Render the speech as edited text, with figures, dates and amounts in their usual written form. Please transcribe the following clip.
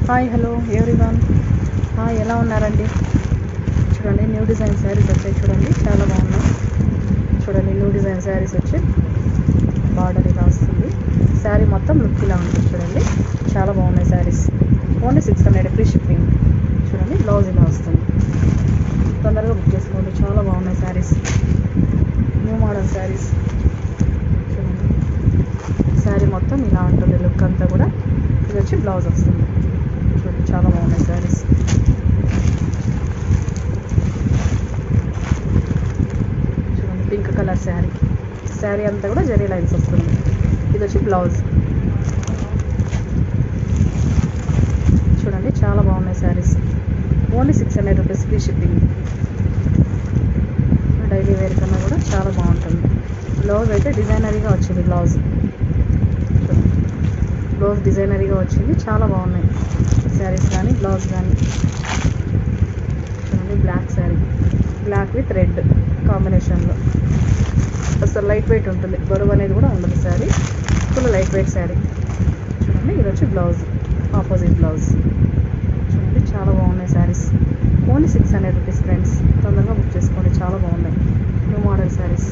Hi hello everyone. ఎలా ఉన్నారండి? చూడండి, న్యూ డిజైన్ శారీస్ వచ్చాయి. చూడండి, చాలా బాగున్నాయి. చూడండి, న్యూ డిజైన్ శారీస్ వచ్చి బార్డర్ ఇలా వస్తుంది. శారీ మొత్తం లుక్ ఇలా ఉంటుంది. చూడండి, చాలా బాగున్నాయి శారీస్. Only 600 free shipping. చూడండి, బ్లౌజ్ ఇలా వస్తుంది. తొందరగా బుక్ చేసుకోండి, చాలా బాగున్నాయి శారీస్. New model saris. చూడండి, శారీ మొత్తం ఇలా ఉంటుంది. లుక్ అంతా కూడా ఇది వచ్చి బ్లౌజ్ వస్తుంది. చూడండి, చాలా బాగున్నాయి శారీస్. చూడండి, పింక్ కలర్ శారీ అంతా కూడా జరీ లైన్స్ వస్తుంది. ఇది వచ్చి బ్లౌజ్. చూడండి, చాలా బాగున్నాయి saris. Only 600 rupees free shipping. Daily wear కన్నా కూడా చాలా బాగుంటుంది. బ్లౌజ్ అయితే డిజైనరీగా వచ్చింది. బ్లౌజ్ డిజైనరీగా వచ్చింది. చాలా బాగున్నాయి శారీస్ కానీ బ్లౌజ్ కానీ. చూడండి, black sari, black with red కాంబినేషన్లో. అసలు లైట్ వెయిట్ ఉంటుంది, బరువు అనేది కూడా ఉండదు. Sari full light weight sari. చూడండి, ఇది వచ్చి బ్లౌజ్, ఆపోజిట్ బ్లౌజ్. చూడండి, చాలా బాగున్నాయి శారీస్. Only 600 rupees friends. తొందరగా బుక్ చేసుకోండి, చాలా బాగున్నాయి న్యూ మోడల్ శారీస్.